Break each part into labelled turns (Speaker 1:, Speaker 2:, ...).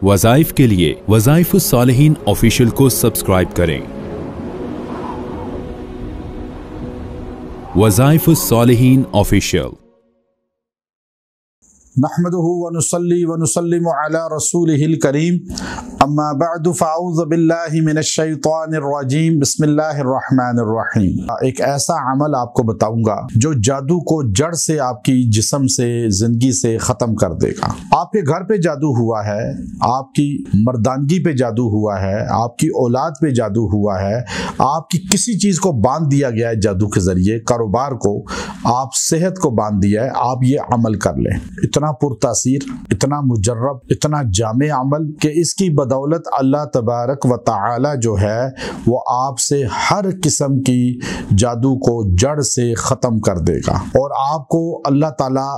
Speaker 1: वज़ाइफ के लिए वज़ाइफुस सालिहीन ऑफिशियल को सब्सक्राइब करें। वज़ाइफुस सालिहीन ऑफिशियल।
Speaker 2: नहमदुहु व नुसल्ली व नुसल्लिमु अला रसूलिहिल करीम, अम्मा बअदु फ़अऊज़ु बिल्लाहि मिनश शैतानिर रजीम, बिस्मिल्लाहिर रहमानिर रहीम। एक ऐसा अमल आपको बताऊंगा जो जादू को जड़ से आपकी जिस्म से, जिंदगी से ख़त्म कर देगा। आपके घर पे जादू हुआ है, आपकी मर्दानगी पे जादू हुआ है, आपकी औलाद पे जादू हुआ है, आपकी किसी चीज़ को बांध दिया गया है जादू के ज़रिए, कारोबार को, आप सेहत को बांध दिया है, आप ये अमल कर लें। इतना पुरतासीर, इतना मुजर्रब, इतना जामे अमल कि इसकी बदौलत अल्लाह तबारक व तआला जो है वो आपसे हर किस्म की जादू को जड़ से ख़त्म कर देगा और आपको अल्लाह ताला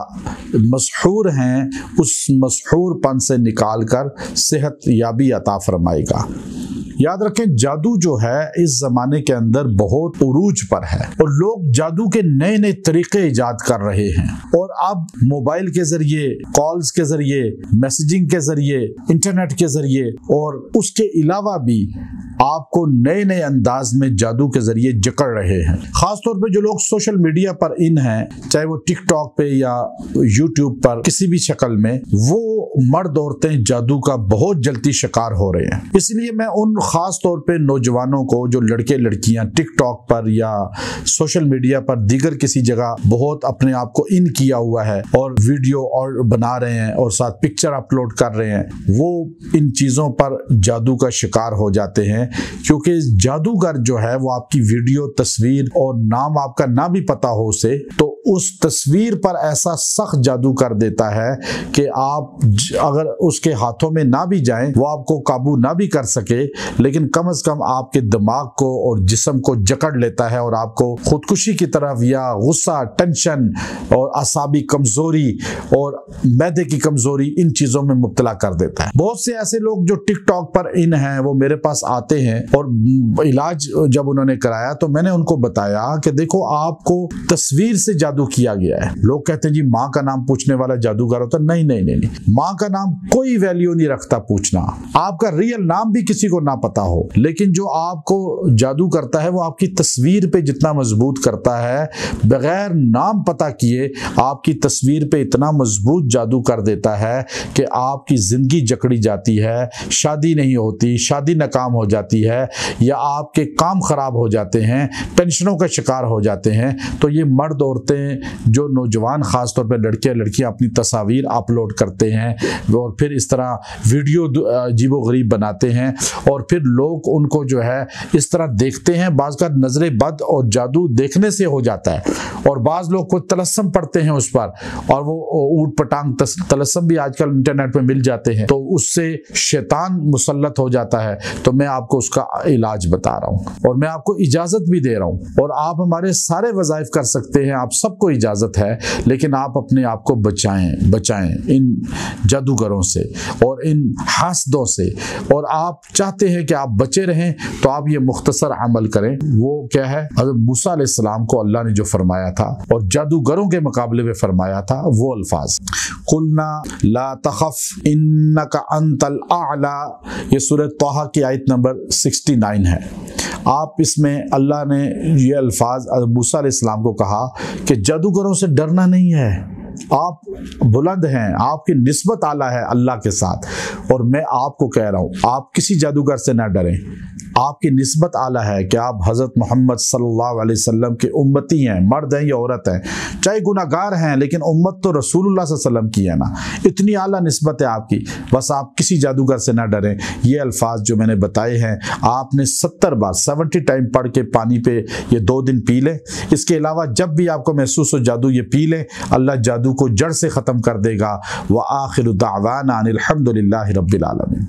Speaker 2: मशहूर हैं उस मशहूरपन से निकाल कर सेहत याबी अता फरमाएगा। याद रखें, जादू जो है इस जमाने के अंदर बहुत उरूज पर है और लोग जादू के नए नए तरीके इजाद कर रहे हैं और अब मोबाइल के जरिए, कॉल्स के जरिए, मैसेजिंग के जरिए, इंटरनेट के जरिए और उसके अलावा भी आपको नए नए अंदाज में जादू के जरिए जकड़ रहे हैं। खासतौर पे जो लोग सोशल मीडिया पर इन हैं, चाहे वो टिकटॉक पे या यूट्यूब पर किसी भी शक्ल में, वो मर्द औरतें जादू का बहुत जल्दी शिकार हो रहे हैं। इसलिए मैं उन खास तौर पे नौजवानों को, जो लड़के लड़कियां टिकटॉक पर या सोशल मीडिया पर दीगर किसी जगह बहुत अपने आप को इन किया हुआ है और वीडियो और बना रहे हैं और साथ पिक्चर अपलोड कर रहे हैं, वो इन चीज़ों पर जादू का शिकार हो जाते हैं। क्योंकि जादूगर जो है वो आपकी वीडियो, तस्वीर और नाम आपका ना भी पता हो उसे, तो उस तस्वीर पर ऐसा सख्त जादू कर देता है कि आप अगर उसके हाथों में ना भी जाएं, वो आपको काबू ना भी कर सके, लेकिन कम से कम आपके दिमाग को और जिस्म को जकड़ लेता है और आपको खुदकुशी की तरफ या गुस्सा, टेंशन और असाबी कमजोरी और मैदे की कमजोरी, इन चीजों में मुब्तला कर देता है। बहुत से ऐसे लोग जो टिकटॉक पर इन हैं वो मेरे पास आते हैं और इलाज जब उन्होंने कराया तो मैंने उनको बताया कि देखो, आपको तस्वीर से जादू किया गया है। लोग कहते हैं जी माँ का नाम पूछने वाला जादूगर होता है। नहीं नहीं नहीं नहीं, माँ का नाम कोई वैल्यू नहीं रखता पूछना। आपका रियल नाम भी किसी को ना पता हो, लेकिन जो आपको जादू करता है वो आपकी तस्वीर पे जितना मजबूत करता है, बगैर नाम पता किए आपकी तस्वीर पे इतना मजबूत जादू कर देता है कि आपकी जिंदगी जकड़ी जाती है, शादी नहीं होती, शादी नाकाम हो जाती है या आपके काम खराब हो जाते हैं, टेंशनों का शिकार हो जाते हैं। तो ये मर्द औरतें, जो नौजवान खासतौर पर लड़के लड़कियां अपनी तस्वीर अपलोड करते हैं और फिर इस तरह वीडियो अजीबो गरीब बनाते हैं और फिर लोग उनको जो है इस तरह देखते हैं। बाज़ का नजरे बद और जादू देखने से हो जाता है और बाज़ लोग को तलस्सम पढ़ते हैं उस पर, और वो ऊट पटांग तलस्सम भी आजकल इंटरनेट पे मिल जाते हैं, तो उससे शैतान मुसल्लत हो जाता है। तो मैं आपको उसका इलाज बता रहा हूँ और मैं आपको इजाज़त भी दे रहा हूँ और आप हमारे सारे वज़ाइफ कर सकते हैं, आप सबको इजाज़त है, लेकिन आप अपने आप को बचाएं इन जादूगरों से और इन हासदों से। और आप चाहते हैं कि आप बचे रहें तो आप ये मुख्तसर अमल करें। वो क्या है, हज़रत मूसा अलैहिस्सलाम को अल्लाह ने जो फरमाया था और जादूगरों के मुकाबले में फरमाया था, वो अल्फाज, कुलना ला तखफ इन्नका अंतल आला, ये सूरह तौहा की आयत नंबर 69 है। आप इसमें अल्लाह ने ये अल्फाज मूसा अलैहिस्सलाम को कहा कि जादूगरों से डरना नहीं है, आप बुलंद हैं, आपकी निस्बत आला है अल्लाह के साथ। और मैं आपको कह रहा हूँ, आप किसी जादूगर से ना डरें, आपकी निस्बत आला है कि आप हज़रत मोहम्मद सल्लल्लाहु अलैहि वसल्लम के उम्मती हैं, मर्द हैं या औरत हैं, चाहे गुनाहगार हैं, लेकिन उम्मत तो रसूलुल्लाह सल्लल्लाहु अलैहि वसल्लम की है ना। इतनी आला निस्बत है आपकी, बस आप किसी जादूगर से ना डरें। ये अल्फाज जो मैंने बताए हैं आपने 70 बार 70 टाइम पढ़ के पानी पे ये 2 दिन पी लें। इसके अलावा जब भी आपको महसूस हो जादू, ये पी लें, अल्लाह जादू को जड़ से ख़त्म कर देगा। व आखिरु दावाना अनिल हम्दुलिल्लाहि रब्बिल आलमीन।